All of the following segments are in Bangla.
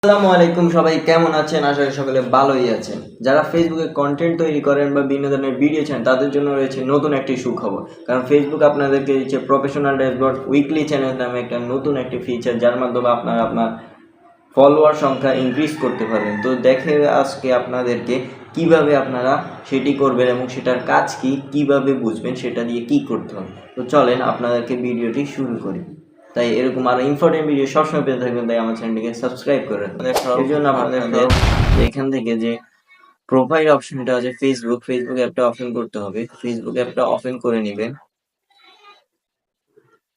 আসসালামু আলাইকুম, সবাই কেমন আছেন? আশা করি সকলে ভালোই আছেন। যারা ফেসবুকে কন্টেন্ট তৈরি করেন বা বিভিন্ন ধরনের ভিডিও চান তাদের জন্য রয়েছে নতুন একটি সুখবর। কারণ ফেসবুক আপনাদেরকে দিচ্ছে প্রফেশনাল ড্যাশবোর্ড উইকলি চ্যানেল নামে একটা নতুন একটি ফিচার, যার মাধ্যমে আপনারা আপনার ফলোয়ার সংখ্যা ইনক্রিজ করতে পারবেন। তো দেখে আজকে আপনাদেরকে কিভাবে আপনারা সেটি করবেন এবং সেটার কাজ কি, কিভাবে বুঝবেন, সেটা দিয়ে কি করতে হবে। তো চলেন আপনাদেরকে ভিডিওটি শুরু করি। তাই এরকম আরো ইম্পর্টেন্ট ভিডিও সবসময় পেতে থাকবেন, তাই আমার চ্যানেলটিকে সাবস্ক্রাইব করে এর জন্য আপনাদের এখান থেকে যে প্রোফাইল অপশনটা আছে ফেসবুক অ্যাপটা ওপেন করতে হবে। ফেসবুক অ্যাপটা ওপেন করে নেবেন।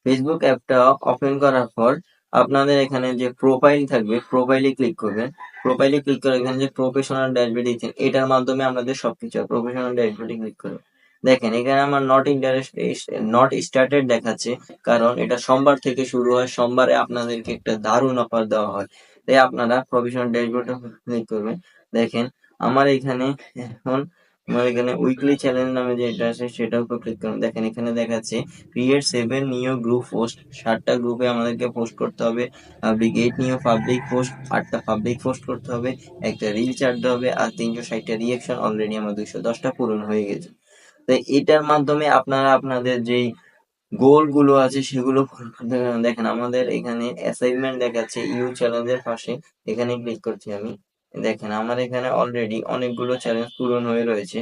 ফেসবুক অ্যাপটা ওপেন করার পর আপনাদের এখানে যে প্রোফাইল থাকবে, প্রোফাইলে ক্লিক করবেন। প্রোফাইলে ক্লিক করে এখানে যে প্রফেশনাল ড্যাশবোর্ড দিচ্ছেন, এটার মাধ্যমে আপনাদের সবকিছু প্রফেশনাল ড্যাশবোর্ডে ক্লিক করবেন। দেখেন এখানে আমার নট স্টার্টেড দেখাচ্ছে, কারণ এটা সোমবার থেকে শুরু হয়। সোমবারে আপনাদেরকে একটা দারুণ অফার দেওয়া হয়, তাই আপনারা প্রফেশনাল ড্যাশবোর্ডে ক্লিক করবেন। দেখেন আমার এখানে এখন উইকলি চ্যালেঞ্জ নামে যেটা আছে সেটার উপর ক্লিক করুন। দেখেন এখানে দেখাচ্ছে ক্রিয়েট 7 নিউ গ্রুপ পোস্ট। 7টা গ্রুপে আমাদেরকে পোস্ট করতে হবে। 8 নিউ পাবলিক পোস্ট, 8টা পাবলিক পোস্ট করতে হবে, একটা রিল ছাড়তে হবে, আর 360টা রিঅ্যাকশন। অলরেডি আমার 210টা পূরণ হয়ে গেছে। তো এটার মাধ্যমে আপনারা আপনাদের যেই গোল গুলো আছে সেগুলো দেখেন আমাদের এখানে অ্যাসাইনমেন্ট দেখাচ্ছে ইউ চ্যালেঞ্জের পাশে। এখানে ক্লিক করছি আমি। দেখেন আমার এখানে অলরেডি অনেকগুলো চ্যালেঞ্জ পূরণ হয়ে রয়েছে।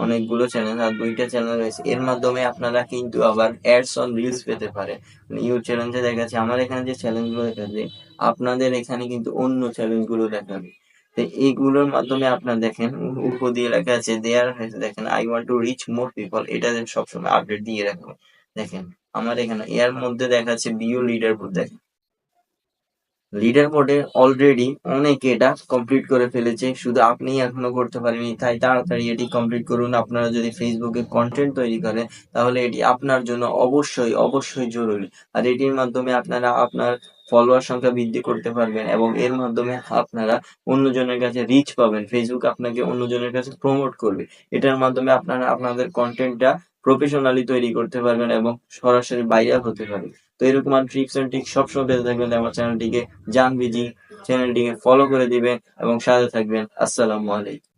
অনেকগুলো চ্যালেঞ্জ আর 2টা চ্যালেঞ্জ রয়েছে। এর মাধ্যমে আপনারা কিন্তু আবার অ্যাডস অন রিলস পেতে পারেন। ইউ চ্যালেঞ্জে দেখাচ্ছে, আমার এখানে যে চ্যালেঞ্জ গুলো দেখাচ্ছে আপনাদের এখানে কিন্তু অন্য চ্যালেঞ্জ গুলো দেখাবে। তো এইগুলোর মাধ্যমে আপনার দেখেন উপর দিয়ে লেখা আছে দেয়ার, দেখেন I want to reach more people, এটা সবসময় আপডেট দিয়ে রাখবো। দেখেন আমার এখানে এর মধ্যে দেখাচ্ছে বিও লিডার বোর্ড। দেখেন লিডার বোর্ডে অলরেডি অনেকে এটা কমপ্লিট করে ফেলেছে, শুধু আপনি এখনো করতে পারেনি। তাই তাড়াতাড়ি এটি কমপ্লিট করুন। আপনারা যদি ফেসবুকে কন্টেন্ট তৈরি করেন তাহলে এটি আপনার জন্য অবশ্যই অবশ্যই জরুরি। আর এটির মাধ্যমে আপনারা আপনার ফলোয়ার সংখ্যা বৃদ্ধি করতে পারবেন এবং এর মাধ্যমে আপনারা অন্যজনের কাছে রিচ পাবেন। ফেসবুক আপনাকে অন্যজনের কাছে প্রমোট করবে। এটার মাধ্যমে আপনারা আপনাদের কন্টেন্টটা প্রফেশনালি তৈরি করতে পারবেন এবং সরাসরি ভাইরাল হতে পারবে। তো এরকম আর ট্রিপস এন্ড ট্রিক্স সবসময় পেতে থাকবেন, আমার চ্যানেলটিকে চ্যানেলটিকে ফলো করে দিবেন এবং সাথে থাকবেন। আসসালামু আলাইকুম।